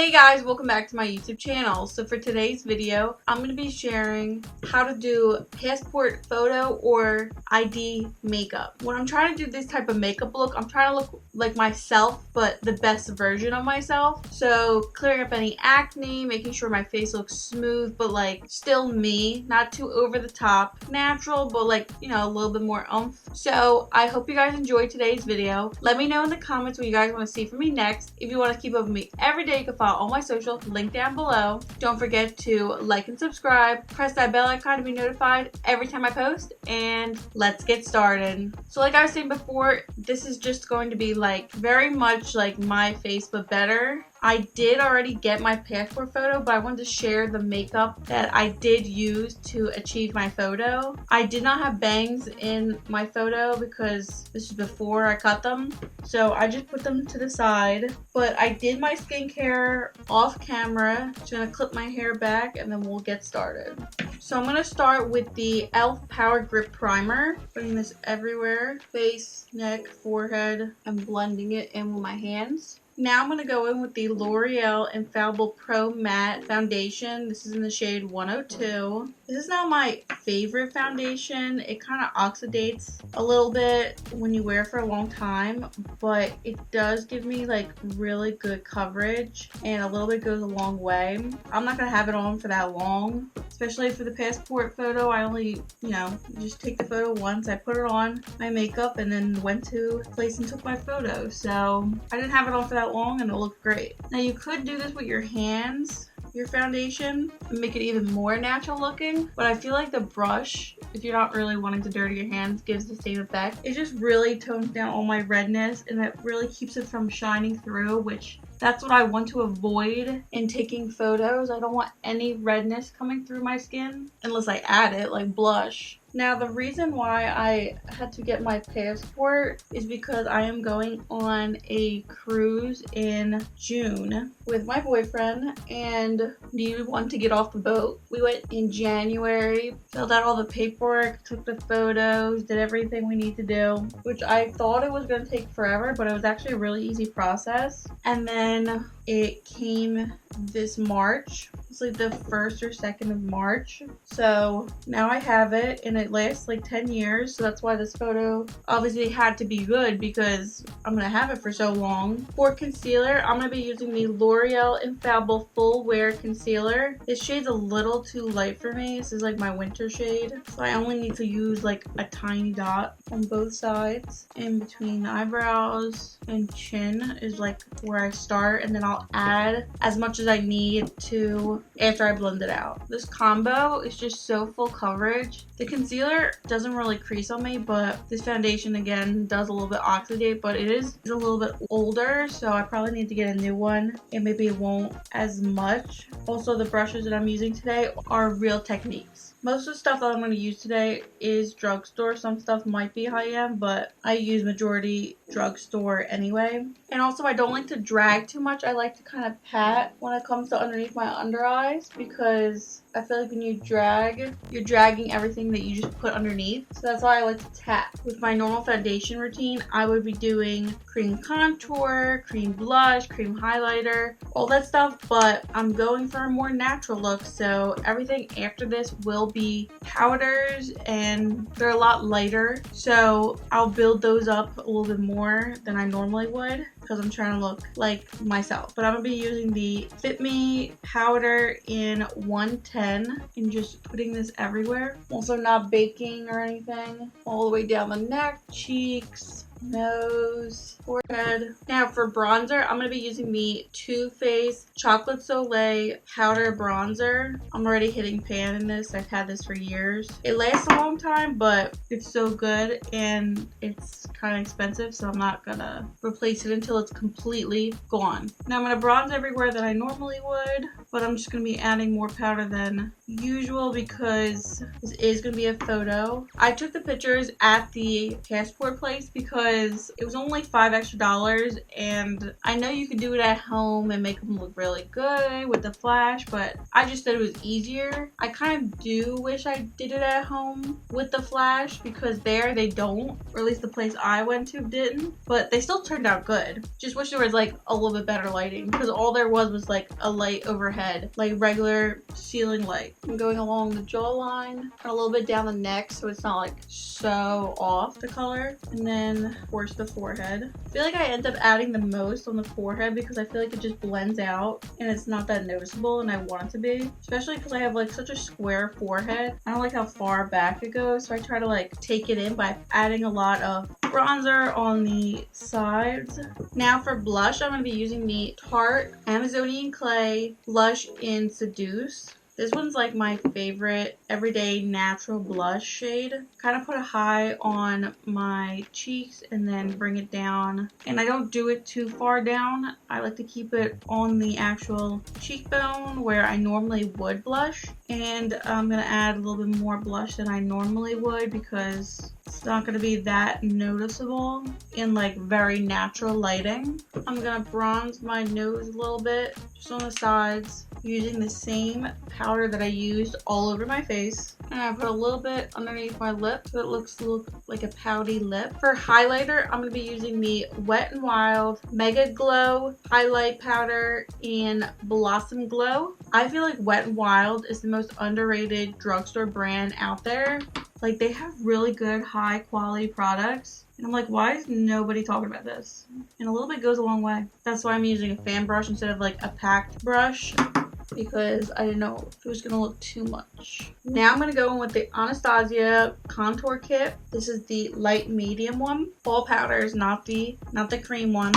Hey guys, welcome back to my YouTube channel. So for today's video, I'm going to be sharing how to do passport photo or ID makeup. When I'm trying to do this type of makeup look, I'm trying to look like myself, but the best version of myself. So clearing up any acne, making sure my face looks smooth, but like still me, not too over the top, natural, but like, you know, a little bit more oomph. So I hope you guys enjoyed today's video. Let me know in the comments what you guys want to see from me next. If you want to keep up with me every day, you can follow all my social, link down below. Don't forget to like and subscribe, press that bell icon to be notified every time I post, and let's get started. So like I was saying before, this is just going to be like very much like my face but better. I did already get my passport photo, but I wanted to share the makeup that I did use to achieve my photo. I did not have bangs in my photo because this is before I cut them, so I just put them to the side. But I did my skincare off camera. Just gonna clip my hair back and then we'll get started. So I'm gonna start with the e.l.f. Power Grip Primer. Putting this everywhere, face, neck, forehead. I'm blending it in with my hands. Now I'm going to go in with the L'Oreal Infallible Pro Matte Foundation. This is in the shade 102. This is not my favorite foundation. It kind of oxidates a little bit when you wear it for a long time, but it does give me like really good coverage, and a little bit goes a long way. I'm not going to have it on for that long, especially for the passport photo. I only, just take the photo once. I put it on my makeup and then went to a place and took my photo. So I didn't have it on for that long and it looked great. Now you could do this with your hands, your foundation, and make it even more natural looking, but I feel like the brush, if you're not really wanting to dirty your hands, gives the same effect. It just really tones down all my redness and it really keeps it from shining through, which that's what I want to avoid in taking photos. I don't want any redness coming through my skin unless I add it, like blush. Now, the reason why I had to get my passport is because I am going on a cruise in June with my boyfriend and needed one to get off the boat. We went in January, filled out all the paperwork, took the photos, did everything we need to do, which I thought it was going to take forever, but it was actually a really easy process. And then it came this March. It's like the 1st or 2nd of March. So now I have it and it lasts like 10 years. So that's why this photo obviously had to be good, because I'm going to have it for so long. For concealer, I'm going to be using the L'Oreal Infallible Full Wear Concealer. This shade's a little too light for me. This is like my winter shade. So I only need to use like a tiny dot on both sides. In between the eyebrows and chin is like where I start, and then I'll add as much as I need to after I blend it out. This combo is just so full coverage. The concealer doesn't really crease on me, but this foundation again does a little bit oxidate, but it is a little bit older, so I probably need to get a new one, and maybe it won't as much. Also, the brushes that I'm using today are Real Techniques. Most of the stuff that I'm going to use today is drugstore. Some stuff might be high-end, but I use majority drugstore anyway. And also, I don't like to drag too much. I like to kind of pat when it comes to underneath my under eyes, because I feel like when you drag, you're dragging everything that you just put underneath. So that's why I like to tap. With my normal foundation routine, I would be doing cream contour, cream blush, cream highlighter, all that stuff, but I'm going for a more natural look, so everything after this will be powders, and they're a lot lighter, so I'll build those up a little bit more than I normally would, because I'm trying to look like myself. But I'm going to be using the Fit Me powder in 110 and just putting this everywhere. Also not baking or anything. All the way down the neck, cheeks, nose, forehead. Now for bronzer, I'm going to be using the Too Faced Chocolate Soleil Powder Bronzer. I'm already hitting pan in this. I've had this for years. It lasts a long time, but it's so good and it's kind of expensive, so I'm not going to replace it until it's completely gone. Now I'm going to bronze everywhere that I normally would, but I'm just going to be adding more powder than usual because this is going to be a photo. I took the pictures at the passport place because because it was only $5 extra, and I know you could do it at home and make them look really good with the flash, but I just thought it was easier. I kind of do wish I did it at home with the flash because there they don't, or at least the place I went to didn't, but they still turned out good. Just wish there was like a little bit better lighting because all there was like a light overhead, like regular ceiling light. I'm going along the jawline and a little bit down the neck so it's not like so off the color, and then of course the forehead. I feel like I end up adding the most on the forehead because I feel like it just blends out and it's not that noticeable, and I want it to be, especially because I have like such a square forehead. I don't like how far back it goes, so I try to like take it in by adding a lot of bronzer on the sides. Now for blush, I'm going to be using the Tarte Amazonian Clay blush in Seduce. This one's like my favorite everyday natural blush shade. Kind of put a high on my cheeks and then bring it down. And I don't do it too far down. I like to keep it on the actual cheekbone where I normally would blush. And I'm going to add a little bit more blush than I normally would because it's not going to be that noticeable in like very natural lighting. I'm going to bronze my nose a little bit just on the sides using the same powder that I used all over my face. And I put a little bit underneath my lip so it looks like a pouty lip. For highlighter, I'm going to be using the Wet n Wild Mega Glow Highlight Powder in Blossom Glow. I feel like Wet n Wild is the most underrated drugstore brand out there. Like, they have really good high quality products. And I'm like, why is nobody talking about this? And a little bit goes a long way. That's why I'm using a fan brush instead of like a packed brush, because I didn't know if it was gonna look too much. Now I'm gonna go in with the Anastasia contour kit. This is the light medium one. Fall powder is not the cream one.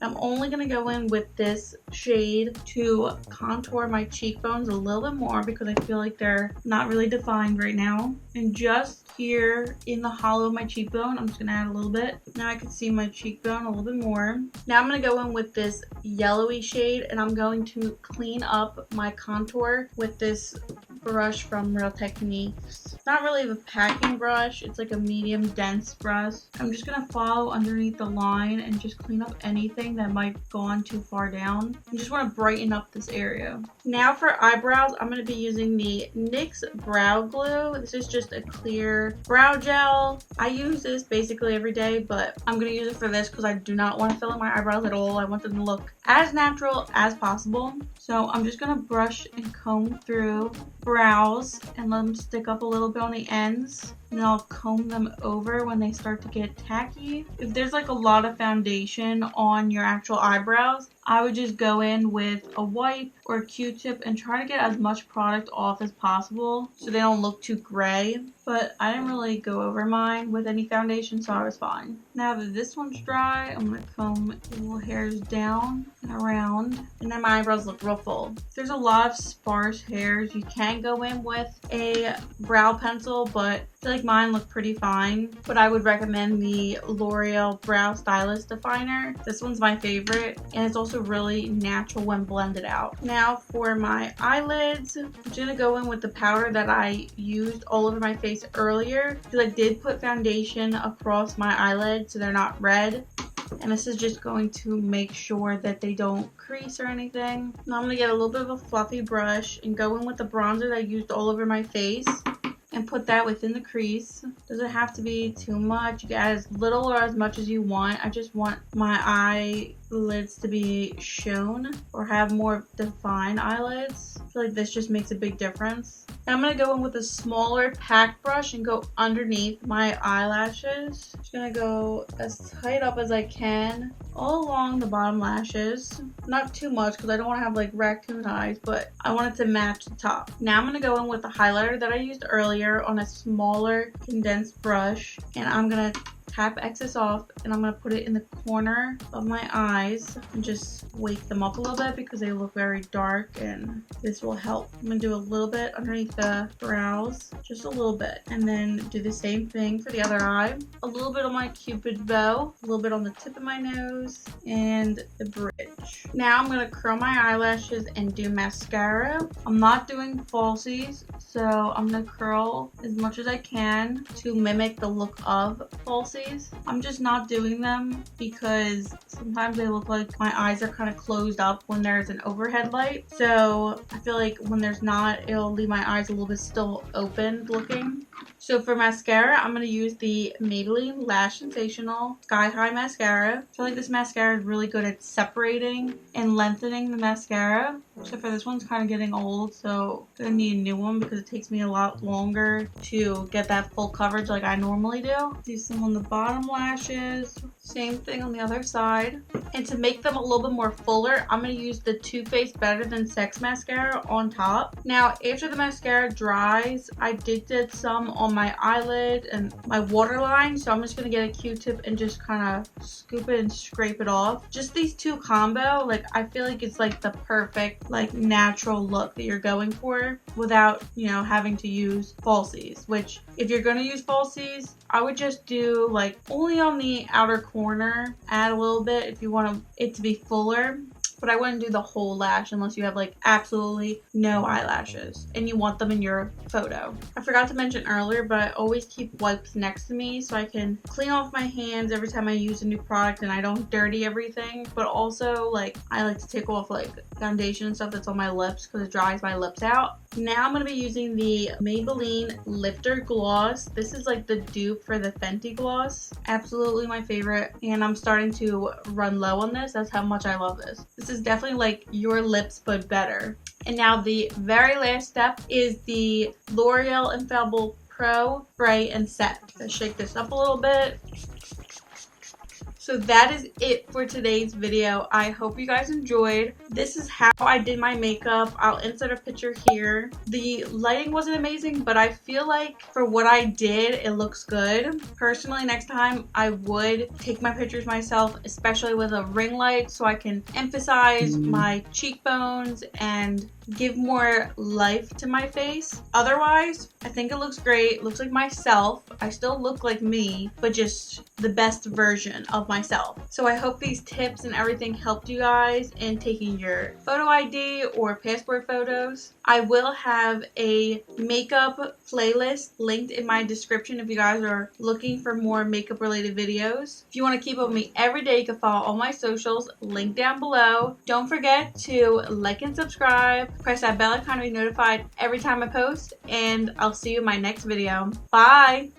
I'm only going to go in with this shade to contour my cheekbones a little bit more because I feel like they're not really defined right now. And just here in the hollow of my cheekbone, I'm just going to add a little bit. Now I can see my cheekbone a little bit more. Now I'm going to go in with this yellowy shade and I'm going to clean up my contour with this brush from Real Techniques. It's not really a packing brush, it's like a medium dense brush. I'm just going to follow underneath the line and just clean up anything that might have gone too far down. I just want to brighten up this area. Now for eyebrows, I'm going to be using the NYX Brow Glue. This is just a clear brow gel. I use this basically every day, but I'm going to use it for this because I do not want to fill in my eyebrows at all. I want them to look as natural as possible. So I'm just going to brush and comb through brows and let them stick up a little bit on the ends. And then I'll comb them over when they start to get tacky. If there's like a lot of foundation on your actual eyebrows, I would just go in with a wipe or a Q-tip and try to get as much product off as possible so they don't look too gray. But I didn't really go over mine with any foundation, so I was fine. Now that this one's dry, I'm going to comb the little hairs down and around. And then my eyebrows look real full. If there's a lot of sparse hairs, you can go in with a brow pencil, but I feel like mine look pretty fine. But I would recommend the L'Oreal Brow Stylist Definer. This one's my favorite, and it's also really natural when blended out. Now for my eyelids, I'm just going to go in with the powder that I used all over my face earlier, because I did put foundation across my eyelids so they're not red. And this is just going to make sure that they don't crease or anything. Now I'm going to get a little bit of a fluffy brush and go in with the bronzer that I used all over my face and put that within the crease. Doesn't have to be too much. You can add as little or as much as you want. I just want my eyelids to be shown or have more defined eyelids. I feel like this just makes a big difference. And I'm going to go in with a smaller pack brush and go underneath my eyelashes. Just going to go as tight up as I can all along the bottom lashes. Not too much because I don't want to have like raccoon eyes, but I want it to match the top. Now I'm going to go in with the highlighter that I used earlier on a smaller condensed brush, and I'm going to tap excess off and I'm going to put it in the corner of my eyes and just wake them up a little bit because they look very dark, and this will help. I'm going to do a little bit underneath the brows, just a little bit, and then do the same thing for the other eye. A little bit on my cupid bow, a little bit on the tip of my nose, and the bridge. Now I'm going to curl my eyelashes and do mascara. I'm not doing falsies, so I'm going to curl as much as I can to mimic the look of falsies. falsies. I'm just not doing them because sometimes they look like my eyes are kind of closed up when there's an overhead light. So I feel like when there's not, it'll leave my eyes a little bit still open looking. So for mascara, I'm going to use the Maybelline Lash Sensational Sky High Mascara. I feel like this mascara is really good at separating and lengthening the mascara. Except for this one's kind of getting old, so I'm going to need a new one because it takes me a lot longer to get that full coverage like I normally do. Do some on the bottom lashes. Same thing on the other side. And to make them a little bit more fuller, I'm going to use the Too Faced Better Than Sex Mascara on top. Now, after the mascara dries, I did some on my eyelid and my waterline, so I'm just going to get a Q-tip and just kind of scoop it and scrape it off. Just these two combo, like I feel like it's like the perfect like natural look that you're going for without, you know, having to use falsies, which if you're going to use falsies, I would just do like only on the outer corner, add a little bit if you want it to be fuller. But I wouldn't do the whole lash unless you have like absolutely no eyelashes and you want them in your photo. I forgot to mention earlier, but I always keep wipes next to me so I can clean off my hands every time I use a new product and I don't dirty everything. But also, like, I like to take off like foundation and stuff that's on my lips because it dries my lips out. Now I'm going to be using the Maybelline Lifter Gloss. This is like the dupe for the Fenty Gloss. Absolutely my favorite. And I'm starting to run low on this. That's how much I love this. This is definitely like your lips but better. And now the very last step is the L'Oreal Infallible Pro Spray and Set. Let's shake this up a little bit. So that is it for today's video. I hope you guys enjoyed. This is how I did my makeup. I'll insert a picture here. The lighting wasn't amazing, but I feel like for what I did, it looks good. Personally, next time I would take my pictures myself, especially with a ring light so I can emphasize my cheekbones and give more life to my face. Otherwise, I think it looks great. It looks like myself. I still look like me, but just the best version of myself. So I hope these tips and everything helped you guys in taking your photo ID or passport photos. I will have a makeup playlist linked in my description if you guys are looking for more makeup related videos. If you want to keep up with me every day, you can follow all my socials, linked down below. Don't forget to like and subscribe. Press that bell icon to be notified every time I post, and I'll see you in my next video. Bye!